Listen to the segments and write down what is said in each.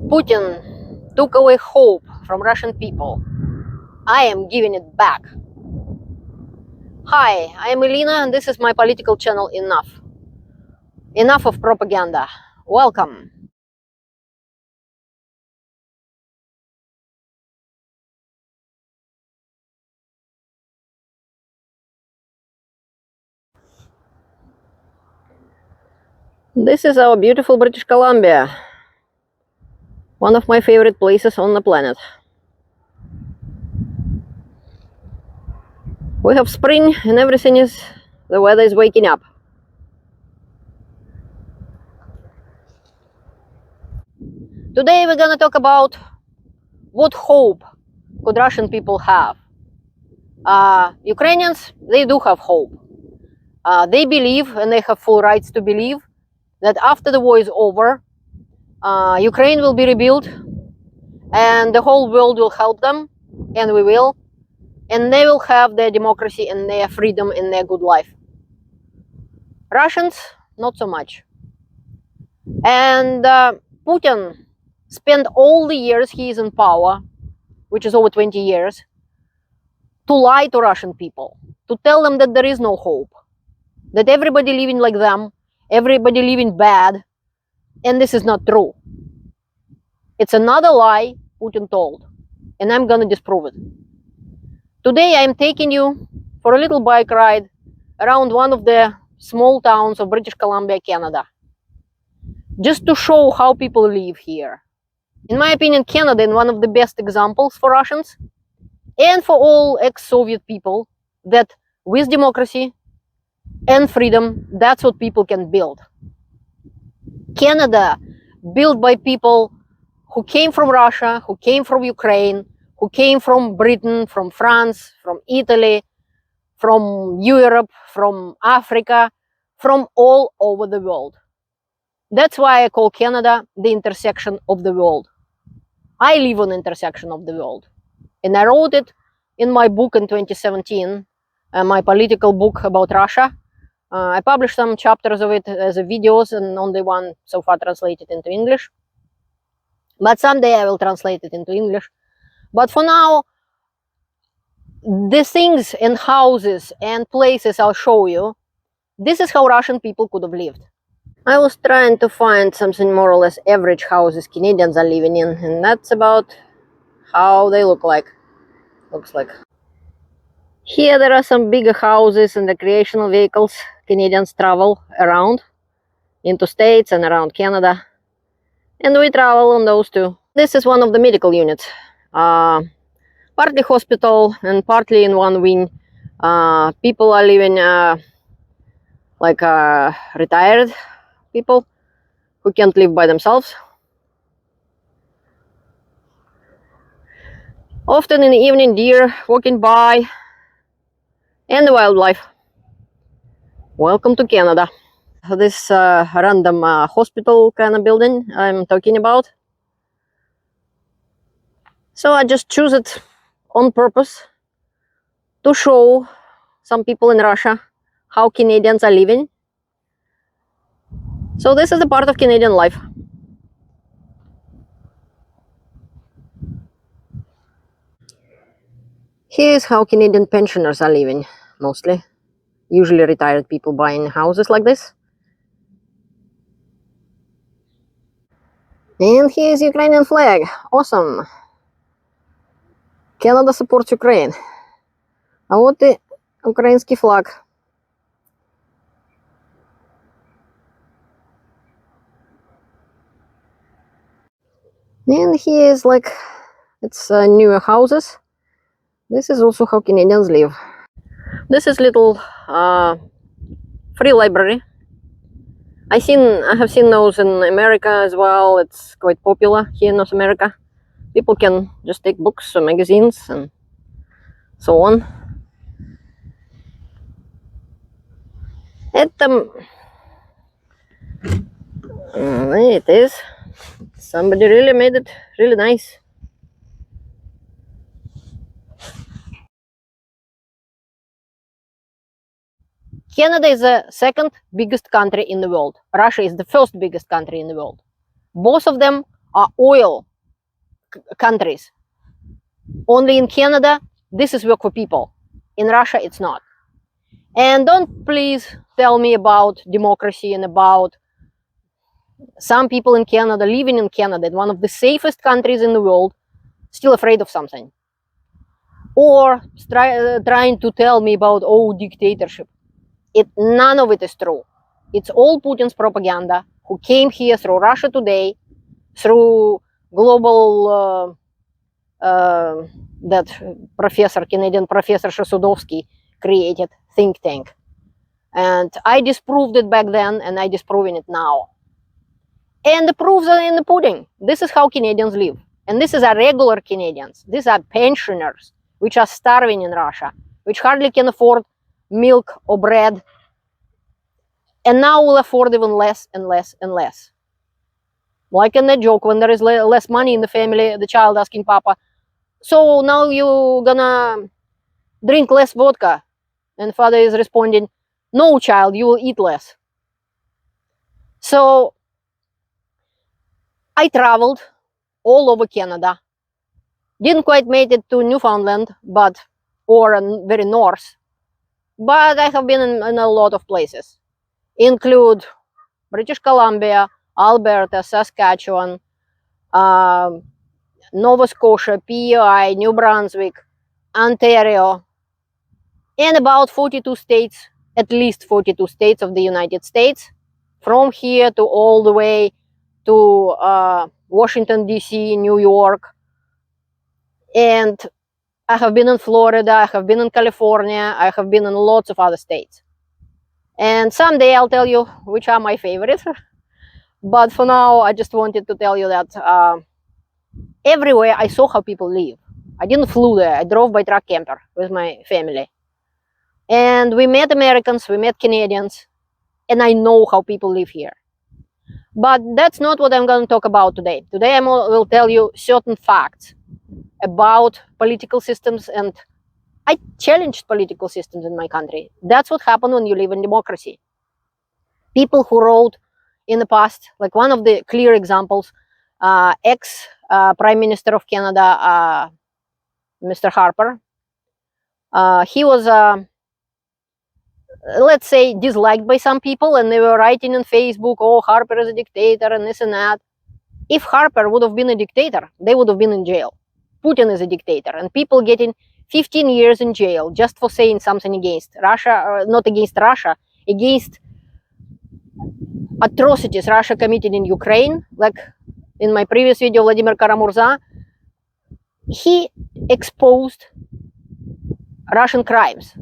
Putin took away hope from Russian people. I am giving it back. Hi, I am Elena and this is my political channel Enough. Enough of propaganda. Welcome. This is our beautiful British Columbia. One of my favorite places on the planet. We have spring and the weather is waking up. Today we're gonna talk about what hope could Russian people have. Ukrainians, they do have hope. They believe, and they have full rights to believe, that after the war is over, Ukraine will be rebuilt and the whole world will help them, and we will, and they will have their democracy and their freedom and their good life. Russians, not so much. And Putin spent all the years he is in power, which is over 20 years, to lie to Russian people, to tell them that there is no hope, that everybody living like them, everybody living bad, and this is not true. It's another lie Putin told, and I'm gonna disprove it. Today I'm taking you for a little bike ride around one of the small towns of British Columbia, Canada, just to show how people live here. In my opinion, Canada is one of the best examples for Russians and for all ex-Soviet people that with democracy and freedom, that's what people can build. Canada, built by people who came from Russia, who came from Ukraine, who came from Britain, from France, from Italy, from Europe, from Africa, from all over the world. That's why I call Canada the intersection of the world. I live on the intersection of the world. And I wrote it in my book in 2017, my political book about Russia. I published some chapters of it as videos and only one so far translated into English. But someday I will translate it into English. But for now, the things and houses and places I'll show you, this is how Russian people could have lived. I was trying to find something more or less average houses Canadians are living in, and that's about how they look like. Here there are some bigger houses and recreational vehicles Canadians travel around into states and around Canada, and we travel on those too. This is one of the medical units, partly hospital and partly in one wing. People are living like retired people who can't live by themselves. Often in the evening, deer walking by, and the wildlife. Welcome to Canada. This random hospital kind of building I'm talking about. So I just choose it on purpose to show some people in Russia how Canadians are living. So this is a part of Canadian life. Here's how Canadian pensioners are living, mostly. Usually retired people buying houses like this. And here's Ukrainian flag. Awesome. Canada supports Ukraine. А вот и украинский флаг. And here's like, it's newer houses. This is also how Canadians live. This is little free library. I have seen those in America as well. It's quite popular here in North America. People can just take books or magazines and so on. There it is. Somebody really made it really nice. Canada is the second biggest country in the world. Russia is the first biggest country in the world. Both of them are oil countries. Only in Canada, this is work for people. In Russia, it's not. And don't please tell me about democracy and about some people in Canada, living in Canada, one of the safest countries in the world, still afraid of something. Or trying to tell me about, oh, dictatorship. None of it is true. It's all Putin's propaganda, who came here through Russia Today, through global, that Canadian professor Shasudovsky created think tank. And I disproved it back then, and I disproving it now. And the proofs are in the pudding. This is how Canadians live. And this is our regular Canadians. These are pensioners, which are starving in Russia, which hardly can afford milk or bread, and now will afford even less and less and less. Like in that joke, when there is less money in the family, the child asking Papa, so now you gonna drink less vodka? And father is responding, no, child, you will eat less. So I traveled all over Canada. Didn't quite make it to Newfoundland, or very north. But I have been in a lot of places. Include British Columbia, Alberta, Saskatchewan, Nova Scotia, PEI, New Brunswick, Ontario, and about 42 states, at least 42 states of the United States, from here to all the way to Washington, D.C., New York. And I have been in Florida, I have been in California, I have been in lots of other states. And someday I'll tell you which are my favorites. But for now, I just wanted to tell you that everywhere I saw how people live. I didn't flew there, I drove by truck camper with my family. And we met Americans, we met Canadians, and I know how people live here. But that's not what I'm going to talk about today. Today I will tell you certain facts about political systems, and I challenged political systems in my country. That's what happened when you live in democracy. People who wrote in the past, like one of the clear examples, ex-Prime Minister of Canada, Mr. Harper, he was, let's say, disliked by some people, and they were writing on Facebook, oh, Harper is a dictator and this and that. If Harper would have been a dictator, they would have been in jail. Putin is a dictator, and people getting 15 years in jail just for saying something against Russia, not against Russia, against atrocities Russia committed in Ukraine. Like in my previous video, Vladimir Karamurza, he exposed Russian crimes.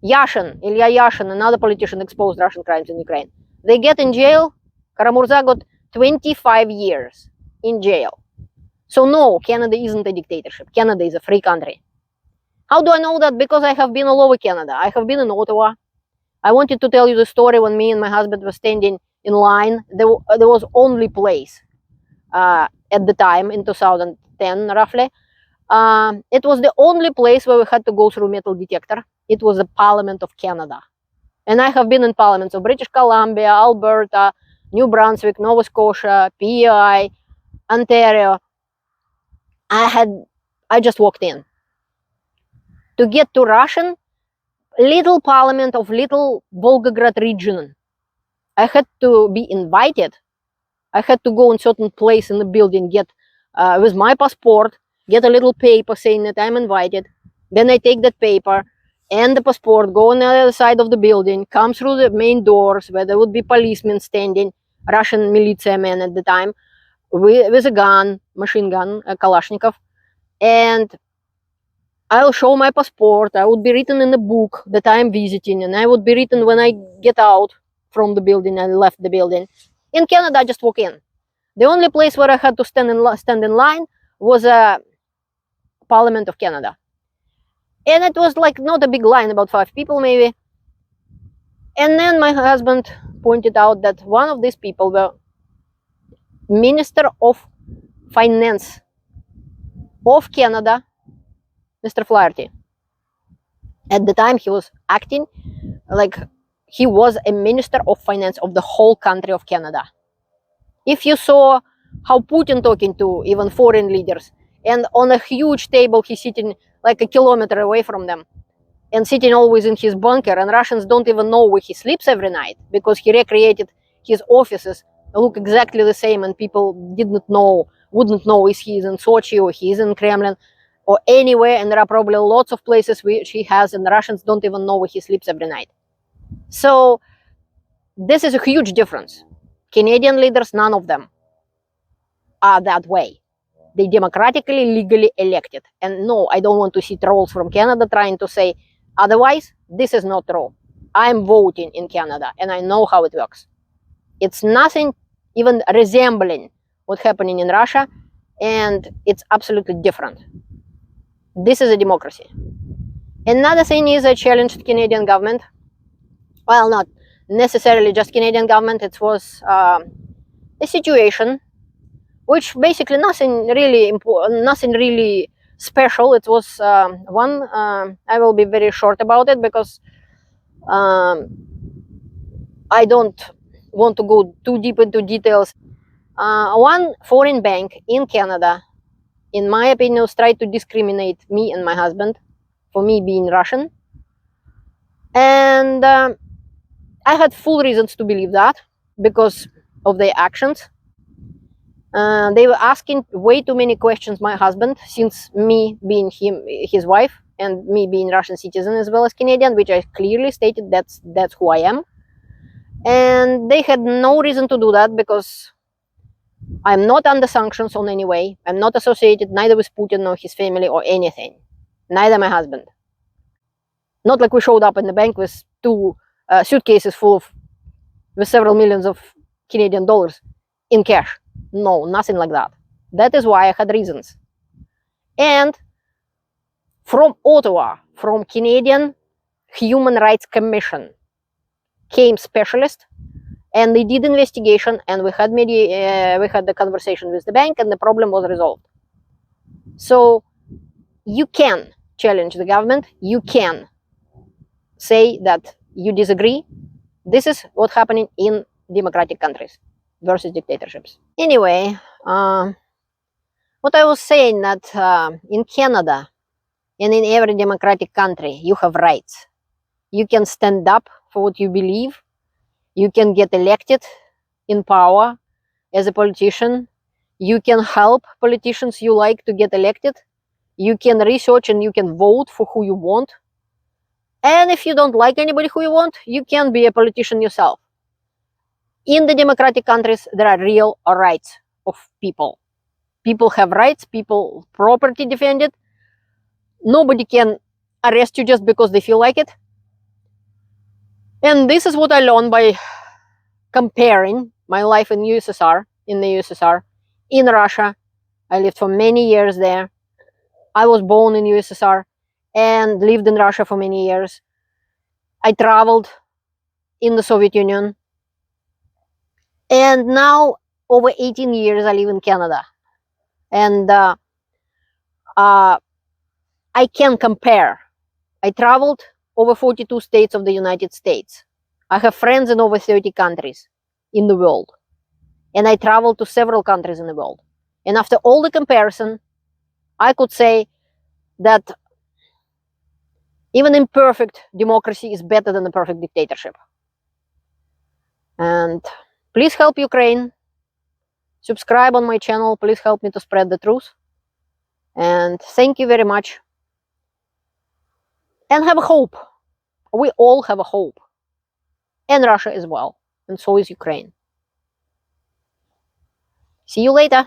Ilya Yashin, another politician, exposed Russian crimes in Ukraine. They get in jail. Karamurza got 25 years in jail. So no, Canada isn't a dictatorship. Canada is a free country. How do I know that? Because I have been all over Canada. I have been in Ottawa. I wanted to tell you the story when me and my husband were standing in line. There was only place at the time, in 2010 roughly. It was the only place where we had to go through metal detector. It was the Parliament of Canada. And I have been in parliaments of British Columbia, Alberta, New Brunswick, Nova Scotia, PEI, Ontario. I just walked in. To get to Russian little parliament of little Volgograd region, I had to be invited. I had to go in certain place in the building, get with my passport, get a little paper saying that I'm invited. Then I take that paper and the passport, go on the other side of the building, come through the main doors where there would be policemen standing, Russian militia men at the time, with a gun, machine gun, a Kalashnikov, and I'll show my passport. I would be written in the book that I'm visiting, and I would be written when I get out from the building and left the building. In Canada, I just walk in. The only place where I had to stand in line was a Parliament of Canada. And it was like not a big line, about 5 people maybe. And then my husband pointed out that one of these people, the Minister of Finance of Canada, Mr. Flaherty. At the time, he was acting like he was a Minister of Finance of the whole country of Canada. If you saw how Putin talking to even foreign leaders. And on a huge table, he's sitting like a kilometer away from them and sitting always in his bunker. And Russians don't even know where he sleeps every night because he recreated his offices look exactly the same, and people wouldn't know if he is in Sochi or he is in Kremlin or anywhere. And there are probably lots of places which he has, and the Russians don't even know where he sleeps every night. So this is a huge difference. Canadian leaders, none of them are that way. They democratically, legally elected. And no, I don't want to see trolls from Canada trying to say otherwise. This is not true. I'm voting in Canada and I know how it works. It's nothing even resembling what's happening in Russia, and it's absolutely different. This is a democracy. Another thing is I challenged Canadian government. Well, not necessarily just Canadian government. It was a situation which basically nothing really important, nothing really special. It was one. I will be very short about it because I don't want to go too deep into details. One foreign bank in Canada, in my opinion, tried to discriminate me and my husband for me being Russian, and I had full reasons to believe that because of their actions. They were asking way too many questions, my husband, since me being his wife, and me being Russian citizen as well as Canadian, which I clearly stated that's who I am. And they had no reason to do that because I'm not under sanctions on any way. I'm not associated neither with Putin nor his family or anything. Neither my husband. Not like we showed up in the bank with two suitcases full of with several millions of Canadian dollars in cash. No, nothing like that. That is why I had reasons. And from Ottawa, from Canadian Human Rights Commission, came specialists, and they did investigation, and we had the conversation with the bank, and the problem was resolved. So you can challenge the government. You can say that you disagree. This is what's happening in democratic countries versus dictatorships. Anyway, what I was saying that in Canada and in every democratic country, you have rights. You can stand up for what you believe. You can get elected in power as a politician. You can help politicians you like to get elected. You can research and you can vote for who you want. And if you don't like anybody who you want, you can be a politician yourself. In the democratic countries, there are real rights of people. People have rights, people property defended. Nobody can arrest you just because they feel like it. And this is what I learned by comparing my life in the USSR, in Russia. I lived for many years there. I was born in USSR and lived in Russia for many years. I traveled in the Soviet Union. And now, over 18 years, I live in Canada. And I can compare. I traveled over 42 states of the United States. I have friends in over 30 countries in the world. And I traveled to several countries in the world. And after all the comparison, I could say that even imperfect democracy is better than a perfect dictatorship. And please help Ukraine. Subscribe on my channel. Please help me to spread the truth. And thank you very much. And have a hope. We all have a hope. And Russia as well. And so is Ukraine. See you later.